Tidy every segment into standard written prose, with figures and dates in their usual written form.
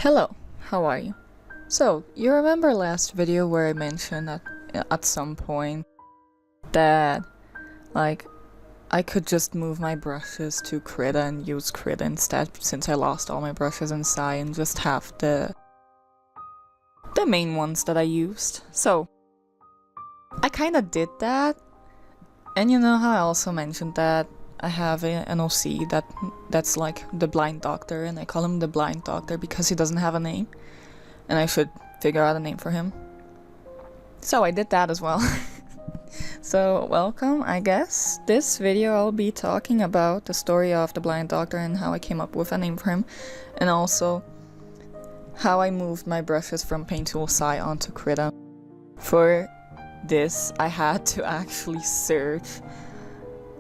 Hello, how are you? So, you remember last video where I mentioned that at some point that, like, I could just move my brushes to Krita and use Krita instead since I lost all my brushes in Sai and just have the main ones that I used. So, I kinda did that, and you know how I also mentioned that I have an OC that's like the blind doctor, and I call him the blind doctor because he doesn't have a name, and I should figure out a name for him. So I did that as well. So welcome, I guess. This video I'll be talking about the story of the blind doctor and how I came up with a name for him, and also how I moved my brushes from Paint Tool Sai onto Krita. For this, I had to actually search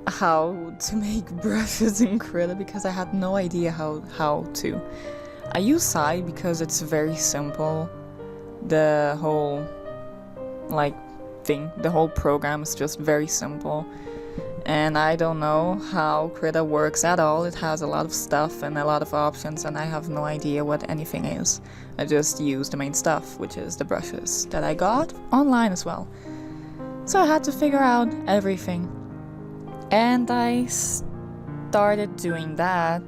how to make brushes in Krita because I had no idea how to. I use Sai because it's very simple. The whole the whole program is just very simple, and I don't know how Krita works at all. It has a lot of stuff and a lot of options, and I have no idea what anything is. I just use the main stuff, which is the brushes that I got online as well. So I had to figure out everything. And I started doing that.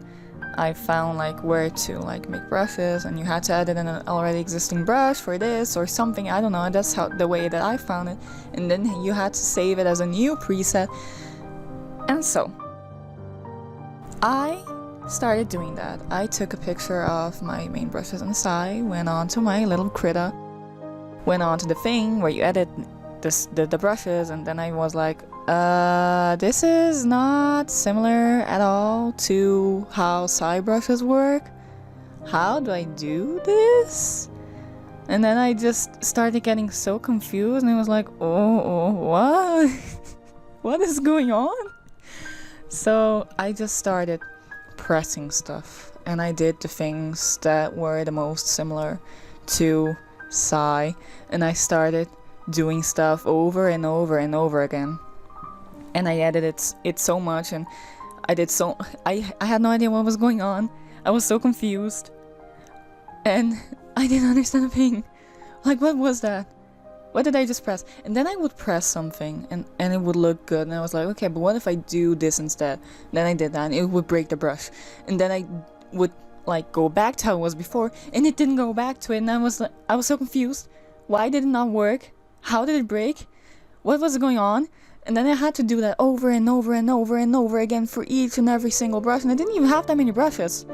I found where to make brushes, and you had to edit in an already existing brush for this or something. I don't know. That's the way that I found it. And then you had to save it as a new preset. And so I started doing that. I took a picture of my main brushes on the side, went on to my little Krita, went on to the thing where you edit the brushes, and then I was like, this is not similar at all to how Sai brushes work. How do I do this? And then I just started getting so confused, and I was like, oh what? What is going on? So I just started pressing stuff, and I did the things that were the most similar to Sai, and I started doing stuff over and over and over again. And I edited it so much, and I had no idea what was going on. I was so confused, and I didn't understand a thing. Like, what was that? What did I just press? And then I would press something, and it would look good, and I was like, okay, but what if I do this instead? Then I did that, and it would break the brush. And then I would go back to how it was before, and it didn't go back to it, and I was so confused. Why did it not work? How did it break? What was going on? And then I had to do that over and over and over and over again for each and every single brush, and I didn't even have that many brushes.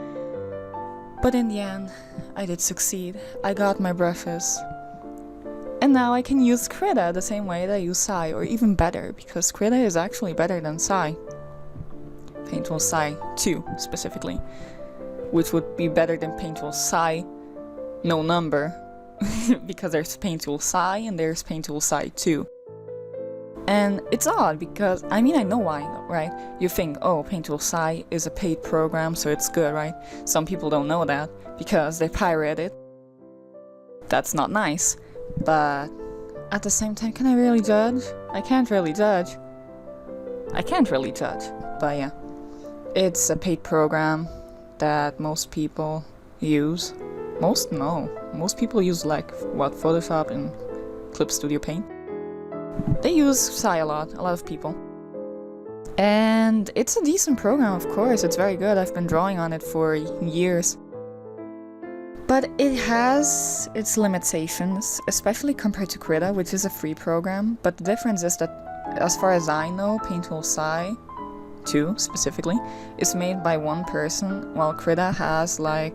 But in the end, I did succeed. I got my brushes. And now I can use Krita the same way that I use Sai, or even better, because Krita is actually better than Sai. Paint Tool Sai 2, specifically. Which would be better than Paint Tool Sai, no number. Because there's Paint Tool Sai and there's Paint Tool Sai 2. And it's odd because, I mean, I know why, right? You think, oh, Paint Tool Sai is a paid program, so it's good, right? Some people don't know that because they pirate it. That's not nice. But at the same time, can I really judge? I can't really judge. But yeah, it's a paid program that most people use. Most people use Photoshop and Clip Studio Paint. They use Sai a lot of people. And it's a decent program, of course, it's very good. I've been drawing on it for years. But it has its limitations, especially compared to Krita, which is a free program. But the difference is that, as far as I know, Paint Tool Sai 2 specifically is made by one person, while Krita has a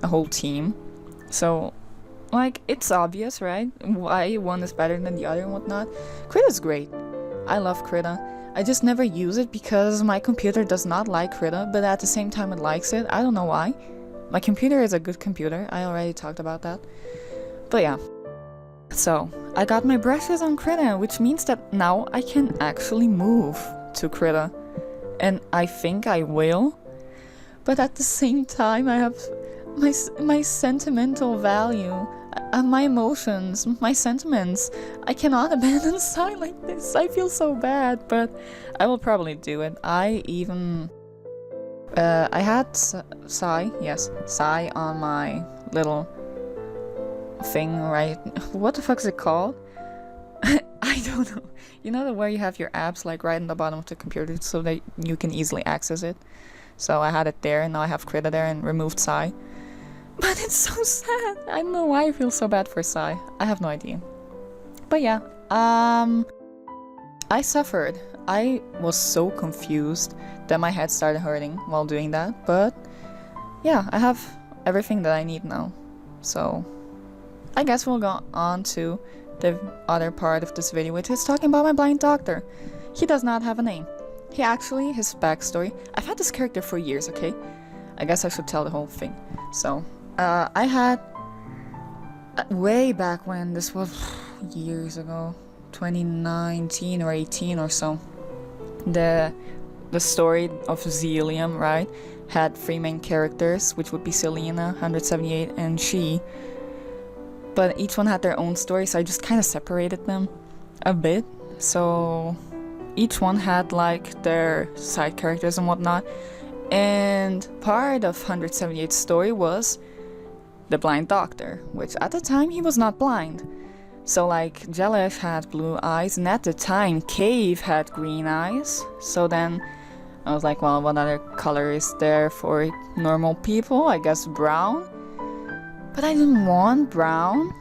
whole team. So it's obvious, right? Why one is better than the other and whatnot. Krita's great. I love Krita. I just never use it because my computer does not like Krita, but at the same time it likes it. I don't know why. My computer is a good computer. I already talked about that. But yeah. So, I got my brushes on Krita, which means that now I can actually move to Krita. And I think I will. But at the same time, I have my sentimental value, my emotions, my sentiments. I cannot abandon Sai like this. I feel so bad, but I will probably do it. I even I had Sai, yes, Sai on my little thing, right? What the fuck is it called? I don't know. You know where you have your apps like right in the bottom of the computer so that you can easily access it. So I had it there, and now I have Krita there and removed Sai. But it's so sad. I don't know why I feel so bad for Sai. I have no idea. But yeah, I suffered. I was so confused that my head started hurting while doing that. But yeah, I have everything that I need now. So I guess we'll go on to the other part of this video, which is talking about my blind doctor. He does not have a name. He actually, his backstory, I've had this character for years, okay? I guess I should tell the whole thing. So, I had, way back when, this was years ago, 2019 or 18 or so, the story of Zelium, right, had 3 main characters, which would be Selena, 178, and she. But each one had their own story, so I just kind of separated them a bit. So each one had like their side characters and whatnot. And part of 178's story was the blind doctor, which at the time he was not blind. So like Jellish had blue eyes, and at the time Cave had green eyes. So then I was like, well, what other color is there for normal people? I guess brown. But I didn't want brown,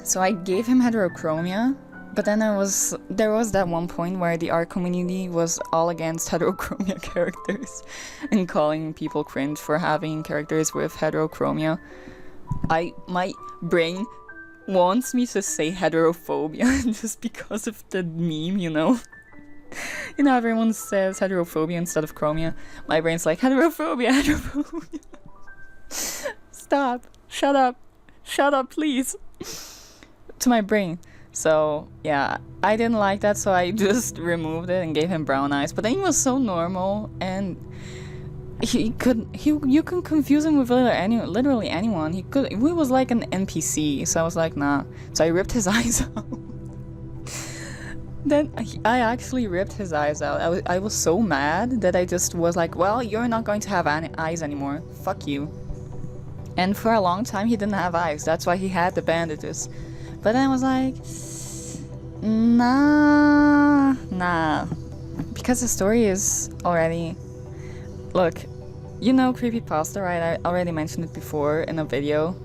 so I gave him heterochromia. But then there was that one point where the art community was all against heterochromia characters and calling people cringe for having characters with heterochromia. My brain wants me to say heterophobia just because of the meme, you know? You know, everyone says heterophobia instead of chromia. My brain's like, heterophobia, heterophobia. Stop. Shut up, please. To my brain. So yeah, I didn't like that, so I just removed it and gave him brown eyes. But then he was so normal, and you can confuse him with literally anyone. He was like an NPC, so I was like, nah. So I ripped his eyes out. Then I actually ripped his eyes out. I was so mad that I just was like, well, you're not going to have eyes anymore. Fuck you. And for a long time he didn't have eyes. That's why he had the bandages. But then I was like, nah. Because the story is already... Look, you know creepypasta, right? I already mentioned it before in a video.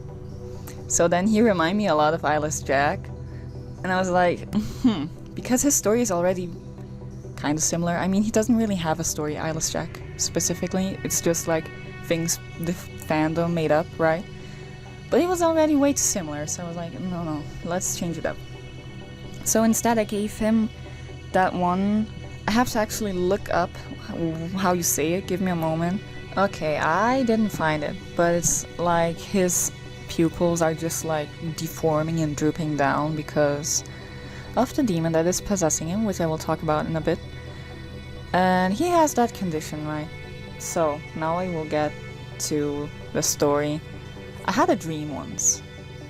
So then he reminded me a lot of Eyeless Jack. And I was like, because his story is already kind of similar. I mean, he doesn't really have a story, Eyeless Jack, specifically. It's just like things the fandom made up, right? But it was already way too similar, so I was like, no, let's change it up. So instead I gave him that one... I have to actually look up how you say it, give me a moment. Okay, I didn't find it, but it's like his pupils are just like deforming and drooping down because of the demon that is possessing him, which I will talk about in a bit. And he has that condition, right? So, now I will get to the story. I had a dream once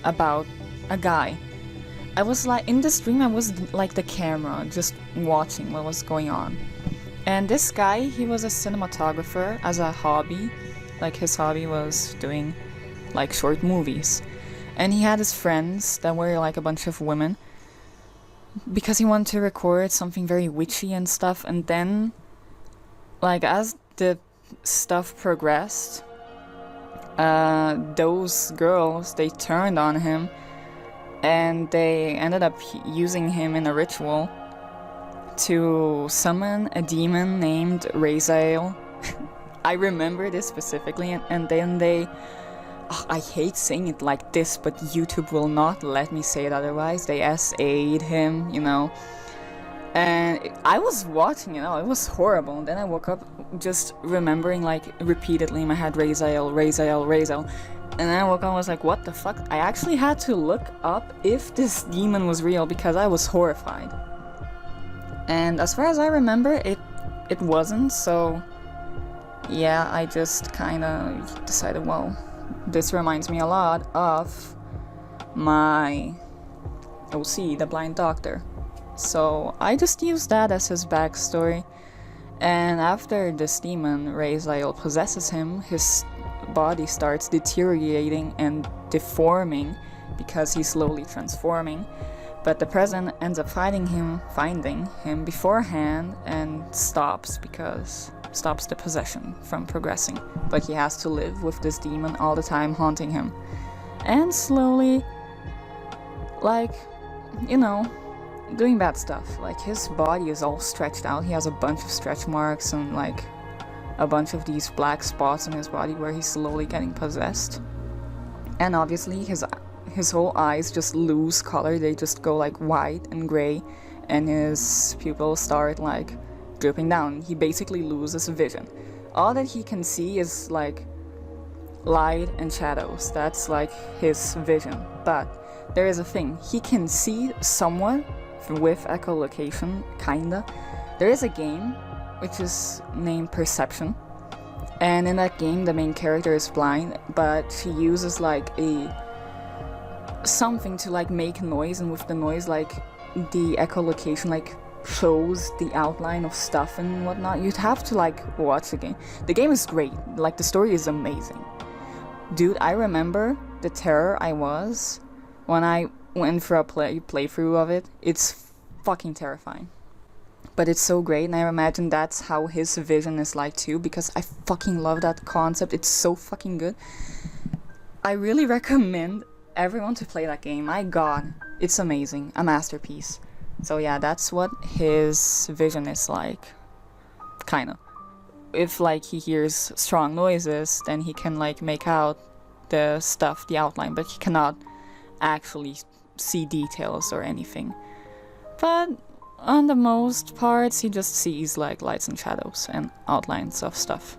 about a guy. I was like, in this dream I was like the camera, just watching what was going on. And this guy, he was a cinematographer as a hobby. Like his hobby was doing like short movies. And he had his friends that were like a bunch of women because he wanted to record something very witchy and stuff. And then like as the stuff progressed, those girls, they turned on him and they ended up using him in a ritual to summon a demon named Raziel. I remember this specifically, and then they... I hate saying it like this, but YouTube will not let me say it otherwise. They SA'd him, you know. And I was watching it, it was horrible. And then I woke up just remembering like repeatedly in my head, Raziel. And then I woke up and was like, what the fuck? I actually had to look up if this demon was real because I was horrified. And as far as I remember, it wasn't, so yeah, I just kinda decided, well, this reminds me a lot of my OC, the blind doctor. So I just used that as his backstory. And after this demon, Raziel, possesses him, his body starts deteriorating and deforming because he's slowly transforming. But the president ends up finding him beforehand and stops the possession from progressing. But he has to live with this demon all the time haunting him. And slowly, like, you know, doing bad stuff. Like, his body is all stretched out. He has a bunch of stretch marks and like a bunch of these black spots on his body where he's slowly getting possessed. And obviously his whole eyes just lose color. They just go like white and gray, and his pupils start like dripping down. He basically loses vision. All that he can see is like light and shadows. That's like his vision. But there is a thing. He can see somewhat with echolocation, kinda. There is a game which is named Perception. And in that game, the main character is blind, but she uses like something to like make noise, and with the noise, like the echolocation like shows the outline of stuff and whatnot. You'd have to like watch the game. The game is great. Like, the story is amazing. Dude, I remember the terror I was when I went for a playthrough of it. It's fucking terrifying. But it's so great, and I imagine that's how his vision is like too, because I fucking love that concept. It's so fucking good. I really recommend everyone to play that game. My god, it's amazing. A masterpiece. So yeah, that's what his vision is like. Kinda. If like he hears strong noises, then he can like make out the stuff, the outline, but he cannot actually see details or anything. But on the most parts, he just sees like lights and shadows and outlines of stuff.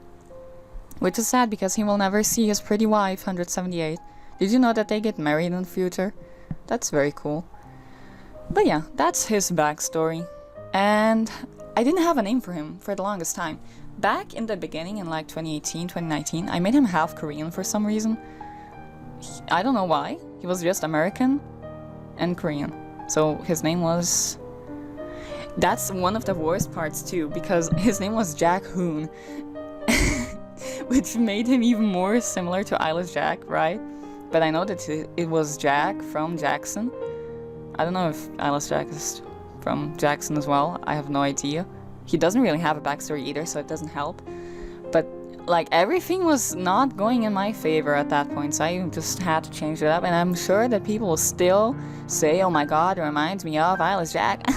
Which is sad, because he will never see his pretty wife, 178. Did you know that they get married in the future? That's very cool. But yeah, that's his backstory. And I didn't have a name for him for the longest time. Back in the beginning, in like 2018, 2019, I made him half Korean for some reason. I don't know why. He was just American and Korean. So his name was... That's one of the worst parts too, because his name was Jack Hoon, which made him even more similar to Eyeless Jack, right? But I know that it was Jack from Jackson. I don't know if Eyeless Jack is from Jackson as well. I have no idea. He doesn't really have a backstory either, so it doesn't help. But like, everything was not going in my favor at that point, so I just had to change it up. And I'm sure that people will still say, oh my god, it reminds me of Eyeless Jack.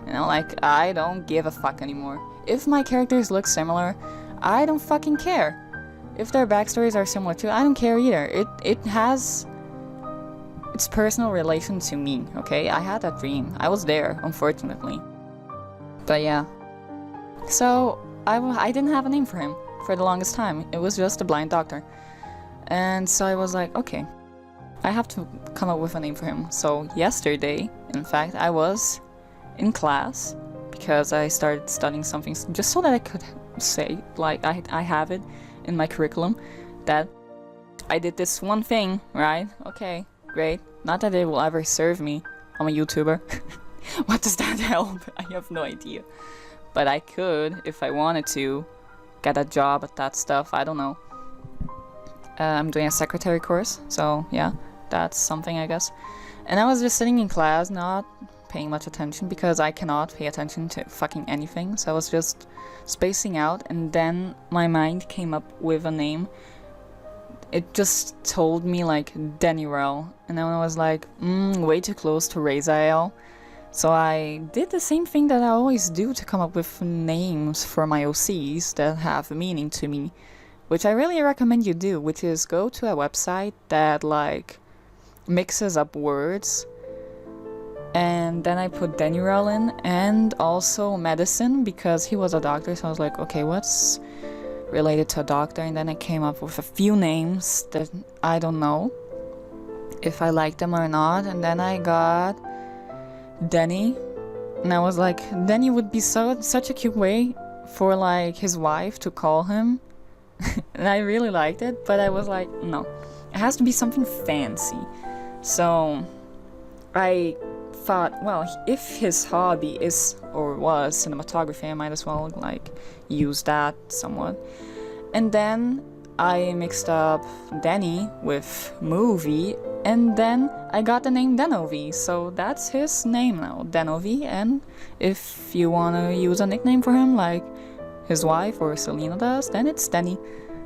You know, like, I don't give a fuck anymore. If my characters look similar, I don't fucking care. If their backstories are similar too, I don't care either. It has its personal relation to me, okay? I had that dream. I was there, unfortunately. But yeah. So, I didn't have a name for him for the longest time. It was just a blind doctor. And so I was like, okay, I have to come up with a name for him. So yesterday, in fact, I was in class because I started studying something just so that I could say, like, I have it in my curriculum that I did this one thing, right? Okay, great. Not that it will ever serve me. I'm a YouTuber. What does that help? I have no idea. But I could, if I wanted to, get a job at that stuff. I don't know. I'm doing a secretary course, so yeah, that's something, I guess. And I was just sitting in class, not paying much attention, because I cannot pay attention to fucking anything. So I was just spacing out, and then my mind came up with a name. It just told me like Denirel, and then I was like, way too close to Raziel. So I did the same thing that I always do to come up with names for my OCs that have meaning to me, which I really recommend you do, which is go to a website that like mixes up words. And then I put Denirel in, and also medicine, because he was a doctor, so I was like, okay, what's related to a doctor? And then I came up with a few names that I don't know if I like them or not. And then I got Denny, and I was like, Denny would be such a cute way for like his wife to call him. And I really liked it, but I was like, no, it has to be something fancy. So I thought, well, if his hobby is or was cinematography, I might as well like use that somewhat. And then I mixed up Denny with movie, and then I got the name Denovi, so that's his name now, Denovi. And if you want to use a nickname for him like his wife or Selena does, then it's Denny.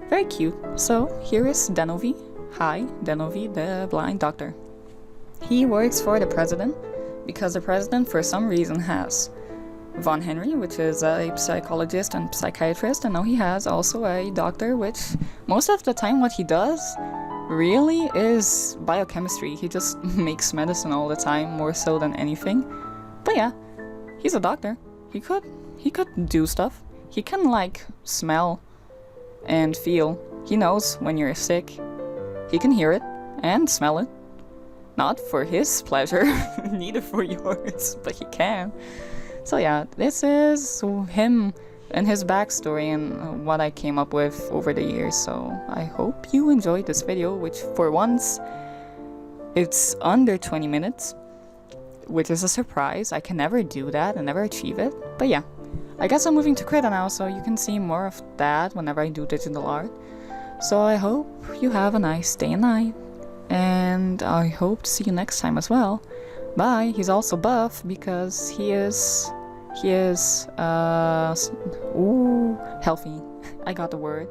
Very cute. So here is Denovi. Hi, Denovi, the blind doctor. He works for the president because the president for some reason has Von Henry, which is a psychologist and psychiatrist, and now he has also a doctor, which most of the time what he does really is biochemistry. He just makes medicine all the time, more so than anything. But yeah, he's a doctor. He could do stuff. He can like smell and feel. He knows when you're sick. He can hear it and smell it. Not for his pleasure, neither for yours, but he can. So yeah, this is him and his backstory and what I came up with over the years. So I hope you enjoyed this video, which for once, it's under 20 minutes, which is a surprise. I can never do that and never achieve it. But yeah, I guess I'm moving to Krita now, so you can see more of that whenever I do digital art. So I hope you have a nice day and night, and I hope to see you next time as well. Bye. He's also buff because he is healthy. I got the word.